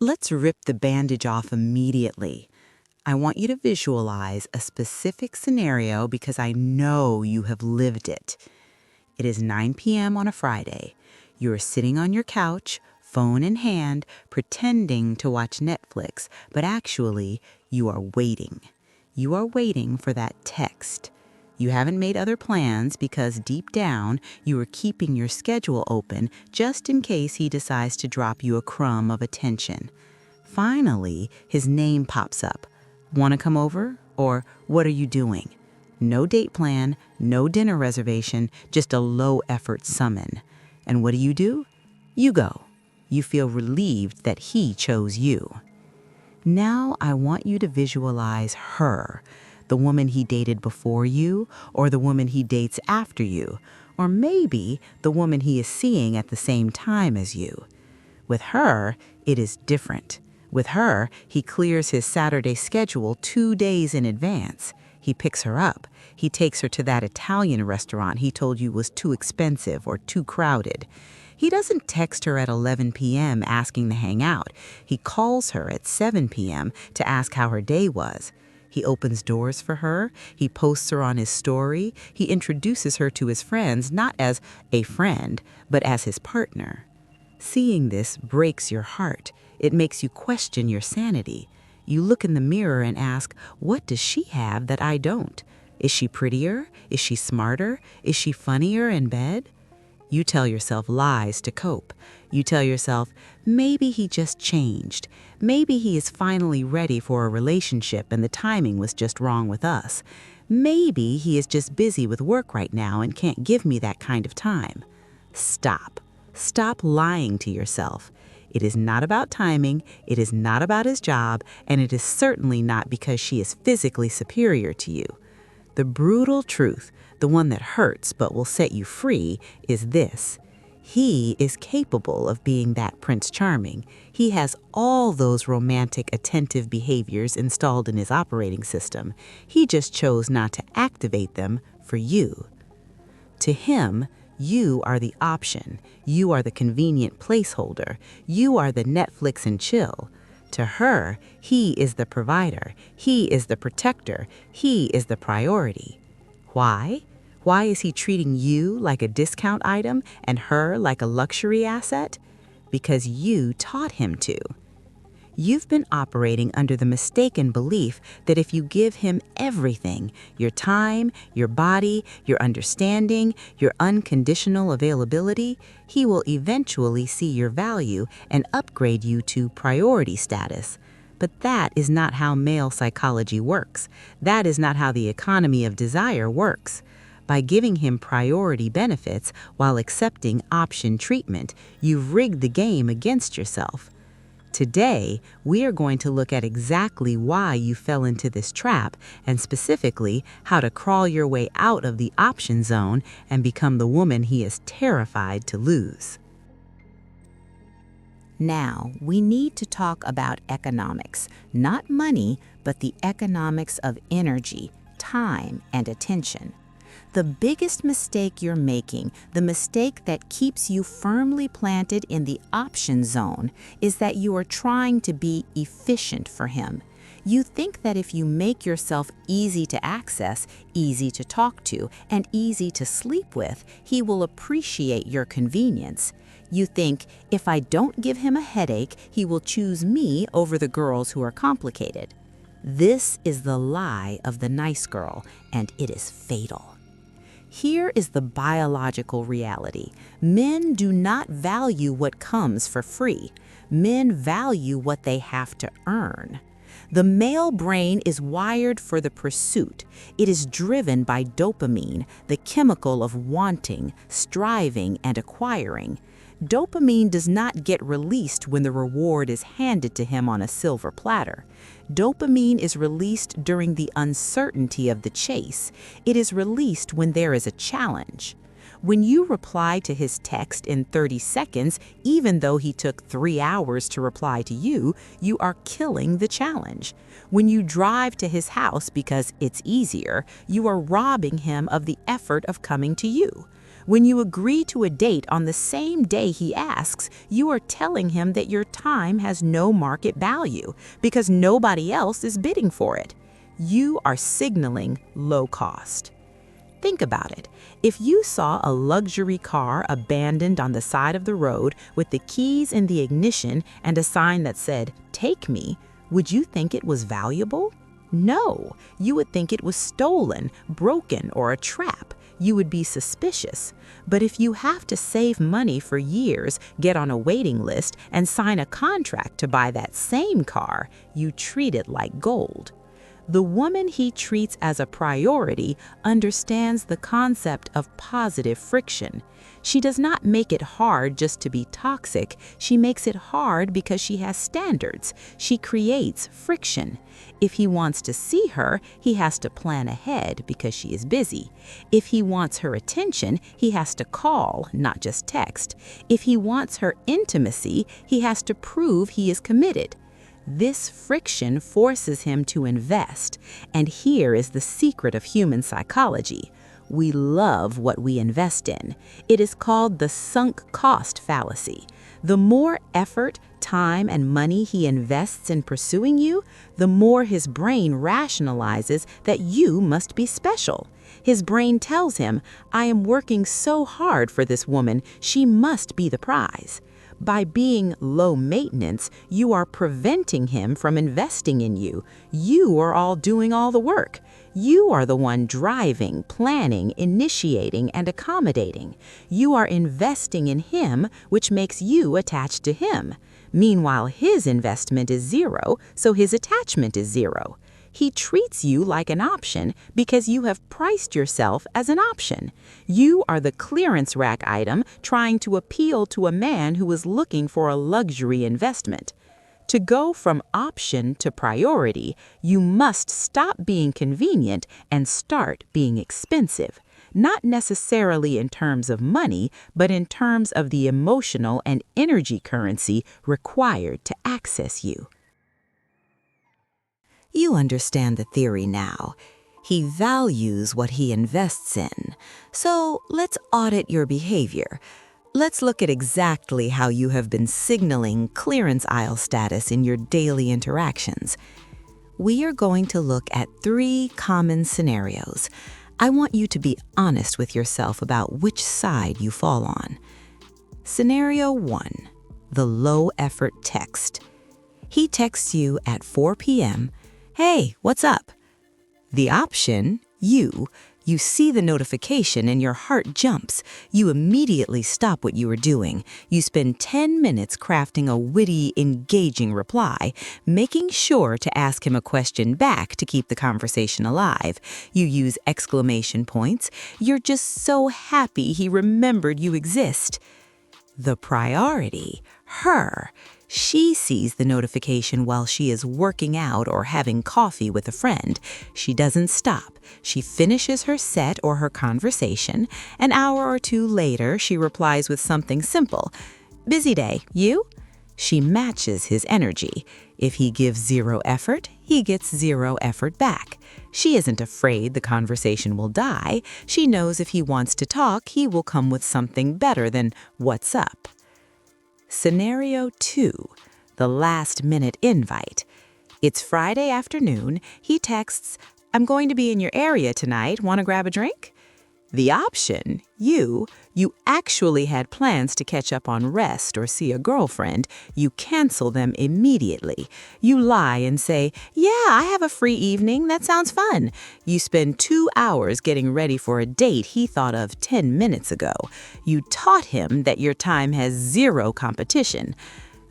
Let's rip the bandage off immediately. I want you to visualize a specific scenario because I know you have lived it. It is 9 p.m. on a Friday. You are sitting on your couch, phone in hand, pretending to watch Netflix, but actually, you are waiting. You are waiting for that text. You haven't made other plans because deep down, you are keeping your schedule open just in case he decides to drop you a crumb of attention. Finally, his name pops up. Want to come over? Or what are you doing? No date plan, no dinner reservation, just a low-effort summon. And what do? You go. You feel relieved that he chose you. Now I want you to visualize her, the woman he dated before you, or the woman he dates after you, or maybe the woman he is seeing at the same time as you. With her, it is different. With her, he clears his Saturday schedule 2 days in advance. He picks her up. He takes her to that Italian restaurant he told you was too expensive or too crowded. He doesn't text her at 11 p.m. asking to hang out. He calls her at 7 p.m. to ask how her day was. He opens doors for her. He posts her on his story. He introduces her to his friends, not as a friend, but as his partner. Seeing this breaks your heart. It makes you question your sanity. You look in the mirror and ask, what does she have that I don't? Is she prettier? Is she smarter? Is she funnier in bed? You tell yourself lies to cope. You tell yourself, maybe he just changed. Maybe he is finally ready for a relationship and the timing was just wrong with us. Maybe he is just busy with work right now and can't give me that kind of time. Stop. Stop lying to yourself. It is not about timing, it is not about his job, and it is certainly not because she is physically superior to you. The brutal truth, the one that hurts but will set you free, is this. He is capable of being that Prince Charming. He has all those romantic, attentive behaviors installed in his operating system. He just chose not to activate them for you. To him, you are the option. You are the convenient placeholder. You are the Netflix and chill. To her, he is the provider. He is the protector. He is the priority. Why? Why is he treating you like a discount item and her like a luxury asset? Because you taught him to. You've been operating under the mistaken belief that if you give him everything, your time, your body, your understanding, your unconditional availability, he will eventually see your value and upgrade you to priority status. But that is not how male psychology works. That is not how the economy of desire works. By giving him priority benefits while accepting option treatment, you've rigged the game against yourself. Today, we are going to look at exactly why you fell into this trap and specifically how to crawl your way out of the option zone and become the woman he is terrified to lose. Now, we need to talk about economics, not money, but the economics of energy, time, and attention. The biggest mistake you're making, the mistake that keeps you firmly planted in the option zone, is that you are trying to be efficient for him. You think that if you make yourself easy to access, easy to talk to, and easy to sleep with, he will appreciate your convenience. You think, if I don't give him a headache, he will choose me over the girls who are complicated. This is the lie of the nice girl, and it is fatal. Here is the biological reality. Men do not value what comes for free. Men value what they have to earn. The male brain is wired for the pursuit. It is driven by dopamine, the chemical of wanting, striving, and acquiring. Dopamine does not get released when the reward is handed to him on a silver platter. Dopamine is released during the uncertainty of the chase. It is released when there is a challenge. When you reply to his text in 30 seconds, even though he took 3 hours to reply to you, you are killing the challenge. When you drive to his house because it's easier, you are robbing him of the effort of coming to you. When you agree to a date on the same day he asks, you are telling him that your time has no market value because nobody else is bidding for it. You are signaling low cost. Think about it. If you saw a luxury car abandoned on the side of the road with the keys in the ignition and a sign that said, "Take me," would you think it was valuable? No, you would think it was stolen, broken, or a trap. You would be suspicious. But if you have to save money for years, get on a waiting list, and sign a contract to buy that same car, you treat it like gold. The woman he treats as a priority understands the concept of positive friction. She does not make it hard just to be toxic. She makes it hard because she has standards. She creates friction. If he wants to see her, he has to plan ahead because she is busy. If he wants her attention, he has to call, not just text. If he wants her intimacy, he has to prove he is committed. This friction forces him to invest, and here is the secret of human psychology. We love what we invest in. It is called the sunk cost fallacy. The more effort, time, and money he invests in pursuing you, the more his brain rationalizes that you must be special. His brain tells him, "I am working so hard for this woman, she must be the prize." By being low maintenance, you are preventing him from investing in you. You are all doing all the work. You are the one driving, planning, initiating, and accommodating. You are investing in him, which makes you attached to him. Meanwhile, his investment is zero, so his attachment is zero. He treats you like an option because you have priced yourself as an option. You are the clearance rack item trying to appeal to a man who is looking for a luxury investment. To go from option to priority, you must stop being convenient and start being expensive. Not necessarily in terms of money, but in terms of the emotional and energy currency required to access you. You understand the theory now. He values what he invests in. So let's audit your behavior. Let's look at exactly how you have been signaling clearance aisle status in your daily interactions. We are going to look at 3 common scenarios. I want you to be honest with yourself about which side you fall on. Scenario 1, the low-effort text. He texts you at 4 p.m., "Hey, what's up?" The option, you see the notification and your heart jumps. You immediately stop what you are doing. You spend 10 minutes crafting a witty, engaging reply, making sure to ask him a question back to keep the conversation alive. You use exclamation points. You're just so happy he remembered you exist. The priority, her. She sees the notification while she is working out or having coffee with a friend. She doesn't stop. She finishes her set or her conversation. An hour or 2 later, she replies with something simple. "Busy day, you?" She matches his energy. If he gives 0 effort, he gets 0 effort back. She isn't afraid the conversation will die. She knows if he wants to talk, he will come with something better than "What's up?" Scenario 2, the last-minute invite. It's Friday afternoon. He texts, "I'm going to be in your area tonight. Want to grab a drink?" The option, you actually had plans to catch up on rest or see a girlfriend. You cancel them immediately. You lie and say, "Yeah, I have a free evening. That sounds fun." You spend 2 hours getting ready for a date he thought of 10 minutes ago. You taught him that your time has 0 competition.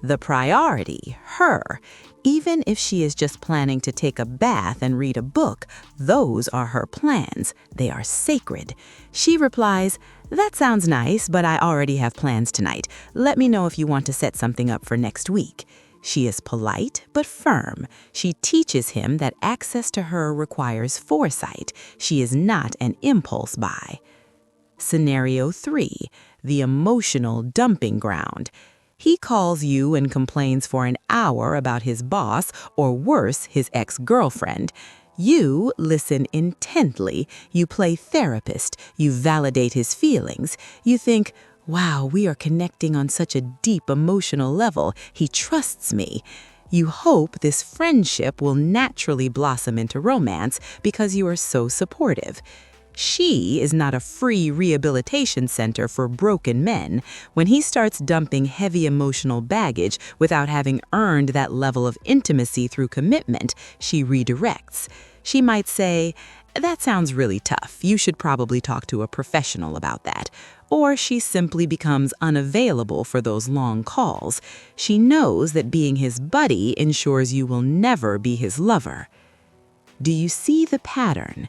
The priority, her. Even if she is just planning to take a bath and read a book, those are her plans. They are sacred. She replies, "That sounds nice, but I already have plans tonight. Let me know if you want to set something up for next week." She is polite but firm. She teaches him that access to her requires foresight. She is not an impulse buy. Scenario 3, the emotional dumping ground. He calls you and complains for an hour about his boss, or worse, his ex-girlfriend. You listen intently, you play therapist, you validate his feelings, you think, wow, we are connecting on such a deep emotional level, he trusts me. You hope this friendship will naturally blossom into romance because you are so supportive. She is not a free rehabilitation center for broken men. When he starts dumping heavy emotional baggage without having earned that level of intimacy through commitment, she redirects. She might say, "That sounds really tough. You should probably talk to a professional about that." Or she simply becomes unavailable for those long calls. She knows that being his buddy ensures you will never be his lover. Do you see the pattern?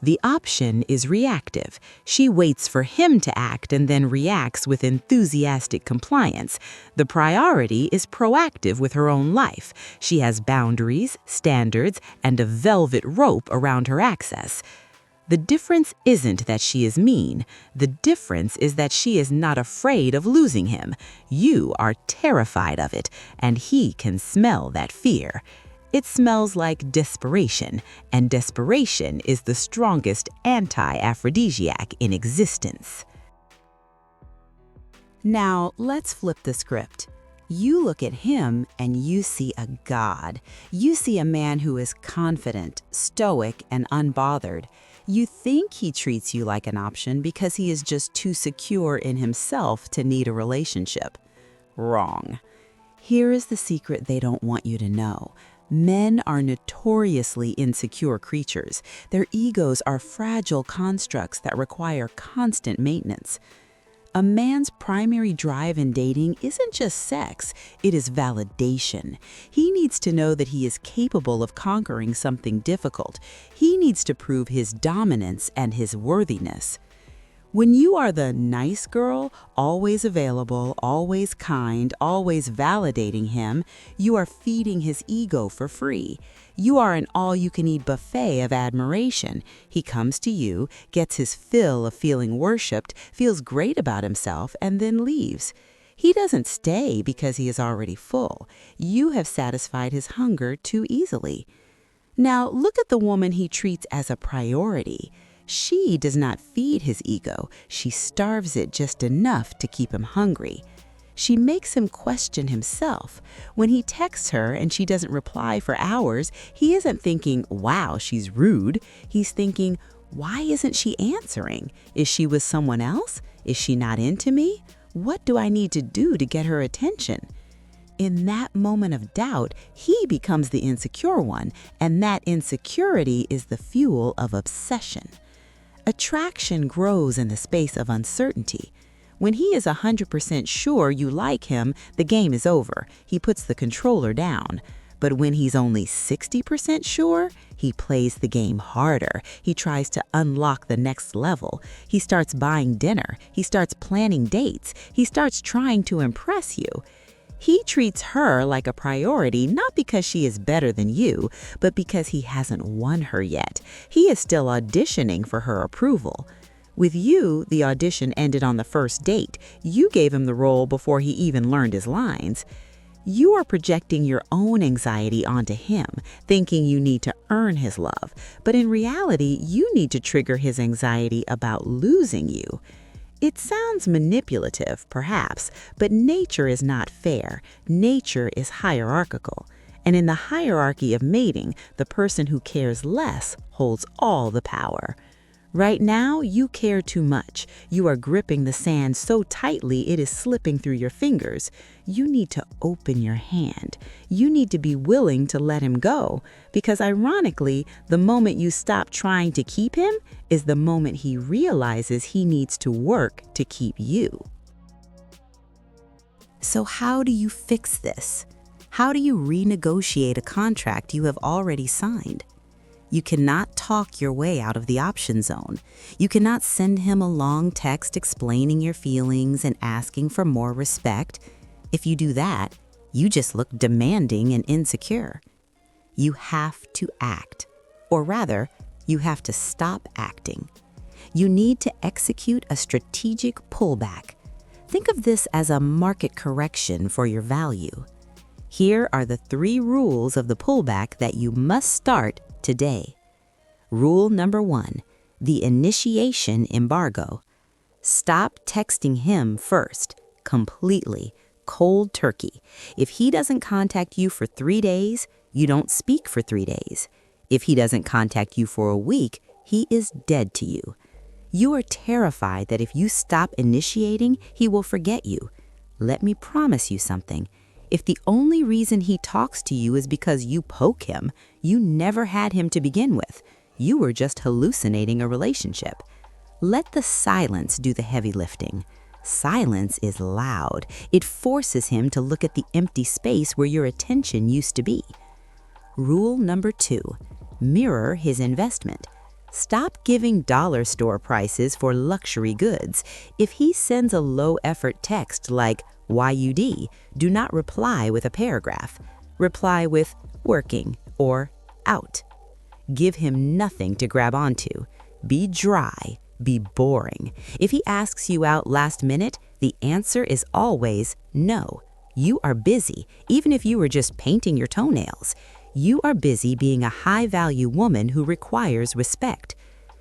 The option is reactive. She waits for him to act and then reacts with enthusiastic compliance. The priority is proactive with her own life. She has boundaries, standards, and a velvet rope around her access. The difference isn't that she is mean. The difference is that she is not afraid of losing him. You are terrified of it, and he can smell that fear. It smells like desperation, and desperation is the strongest anti-aphrodisiac in existence. Now, let's flip the script. You look at him and you see a god. You see a man who is confident, stoic, and unbothered. You think he treats you like an option because he is just too secure in himself to need a relationship. Wrong. Here is the secret they don't want you to know. Men are notoriously insecure creatures. Their egos are fragile constructs that require constant maintenance. A man's primary drive in dating isn't just sex, it is validation. He needs to know that he is capable of conquering something difficult. He needs to prove his dominance and his worthiness. When you are the nice girl, always available, always kind, always validating him, you are feeding his ego for free. You are an all-you-can-eat buffet of admiration. He comes to you, gets his fill of feeling worshipped, feels great about himself, and then leaves. He doesn't stay because he is already full. You have satisfied his hunger too easily. Now look at the woman he treats as a priority. She does not feed his ego. She starves it just enough to keep him hungry. She makes him question himself. When he texts her and she doesn't reply for hours, he isn't thinking, wow, she's rude. He's thinking, why isn't she answering? Is she with someone else? Is she not into me? What do I need to do to get her attention? In that moment of doubt, he becomes the insecure one, and that insecurity is the fuel of obsession. Attraction grows in the space of uncertainty. When he is 100% sure you like him, the game is over. He puts the controller down. But when he's only 60% sure, he plays the game harder. He tries to unlock the next level. He starts buying dinner. He starts planning dates. He starts trying to impress you. He treats her like a priority not because she is better than you, but because he hasn't won her yet. He is still auditioning for her approval. With you, the audition ended on the first date. You gave him the role before he even learned his lines. You are projecting your own anxiety onto him, thinking you need to earn his love. But in reality, you need to trigger his anxiety about losing you. It sounds manipulative, perhaps, but nature is not fair. Nature is hierarchical. And in the hierarchy of mating, the person who cares less holds all the power. Right now, you care too much. You are gripping the sand so tightly it is slipping through your fingers. You need to open your hand. You need to be willing to let him go. Because ironically, the moment you stop trying to keep him is the moment he realizes he needs to work to keep you. So how do you fix this? How do you renegotiate a contract you have already signed? You cannot talk your way out of the option zone. You cannot send him a long text explaining your feelings and asking for more respect. If you do that, you just look demanding and insecure. You have to act. Or rather, you have to stop acting. You need to execute a strategic pullback. Think of this as a market correction for your value. Here are the 3 rules of the pullback that you must start today. Rule number 1, the initiation embargo. Stop texting him first, completely, cold turkey. If he doesn't contact you for 3 days, you don't speak for 3 days. If he doesn't contact you for a week, he is dead to you. You are terrified that if you stop initiating, he will forget you. Let me promise you something. If the only reason he talks to you is because you poke him, you never had him to begin with. You were just hallucinating a relationship. Let the silence do the heavy lifting. Silence is loud. It forces him to look at the empty space where your attention used to be. Rule number 2, mirror his investment. Stop giving dollar store prices for luxury goods. If he sends a low-effort text like YUD, do not reply with a paragraph. Reply with working or out. Give him nothing to grab onto. Be dry. Be boring. If he asks you out last minute, the answer is always no. You are busy, even if you were just painting your toenails. You are busy being a high-value woman who requires respect.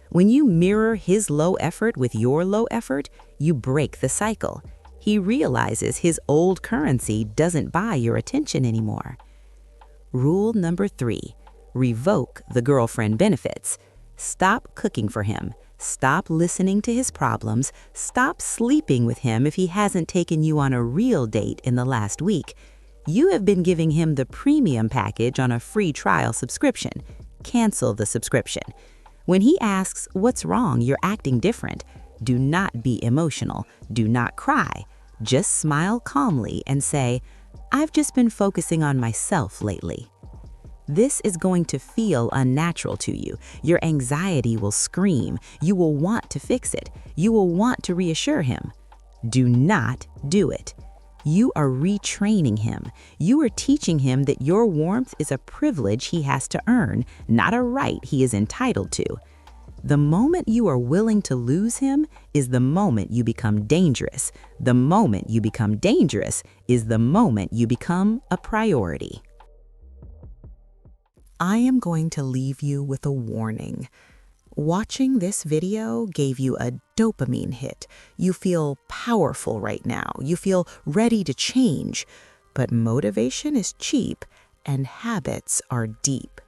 When you mirror his low effort with your low effort, you break the cycle. He realizes his old currency doesn't buy your attention anymore. Rule number 3, revoke the girlfriend benefits. Stop cooking for him. Stop listening to his problems. Stop sleeping with him if he hasn't taken you on a real date in the last week. You have been giving him the premium package on a free trial subscription. Cancel the subscription. When he asks, "What's wrong? You're acting different," do not be emotional. Do not cry. Just smile calmly and say, "I've just been focusing on myself lately." This is going to feel unnatural to you. Your anxiety will scream. You will want to fix it. You will want to reassure him. Do not do it. You are retraining him. You are teaching him that your warmth is a privilege he has to earn, not a right he is entitled to. The moment you are willing to lose him is the moment you become dangerous. The moment you become dangerous is the moment you become a priority. I am going to leave you with a warning. Watching this video gave you a dopamine hit. You feel powerful right now. You feel ready to change. But motivation is cheap and habits are deep.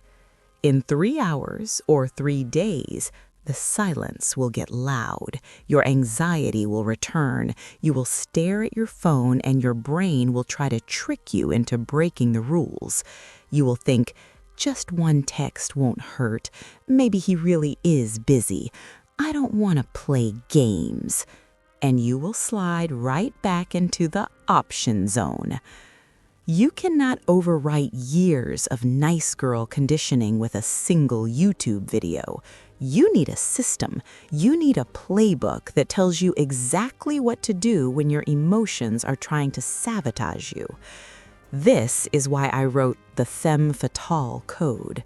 In 3 hours or 3 days, the silence will get loud. Your anxiety will return. You will stare at your phone and your brain will try to trick you into breaking the rules. You will think, just one text won't hurt. Maybe he really is busy. I don't want to play games. And you will slide right back into the option zone. You cannot overwrite years of nice girl conditioning with a single YouTube video. You need a system. You need a playbook that tells you exactly what to do when your emotions are trying to sabotage you. This is why I wrote the Femme Fatale Code.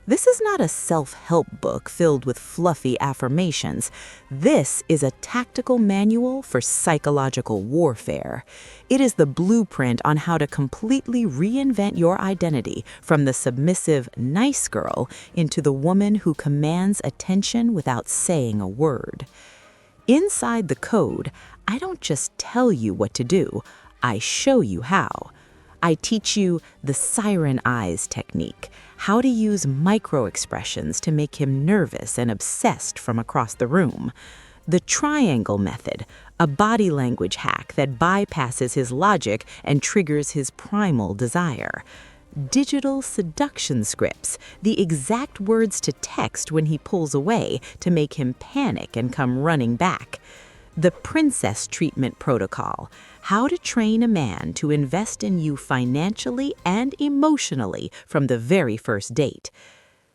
This is not a self-help book filled with fluffy affirmations. This is a tactical manual for psychological warfare. It is the blueprint on how to completely reinvent your identity from the submissive, nice girl into the woman who commands attention without saying a word. Inside the code, I don't just tell you what to do, I show you how. I teach you the Siren eyes technique, how to use micro-expressions to make him nervous and obsessed from across the room. The triangle method, a body language hack that bypasses his logic and triggers his primal desire. Digital seduction scripts, the exact words to text when he pulls away to make him panic and come running back. The princess treatment protocol, how to train a man to invest in you financially and emotionally from the very first date.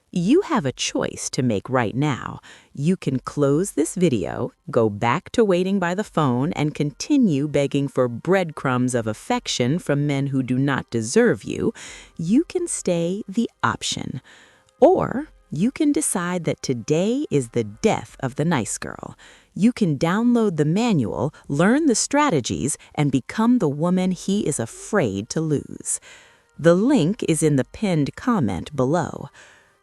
You have a choice to make right now. You can close this video, go back to waiting by the phone, and continue begging for breadcrumbs of affection from men who do not deserve you. You can stay the option. Or you can decide that today is the death of the nice girl. You can download the manual, learn the strategies, and become the woman he is afraid to lose. The link is in the pinned comment below.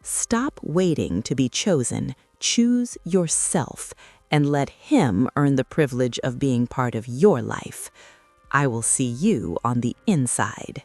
Stop waiting to be chosen. Choose yourself and let him earn the privilege of being part of your life. I will see you on the inside.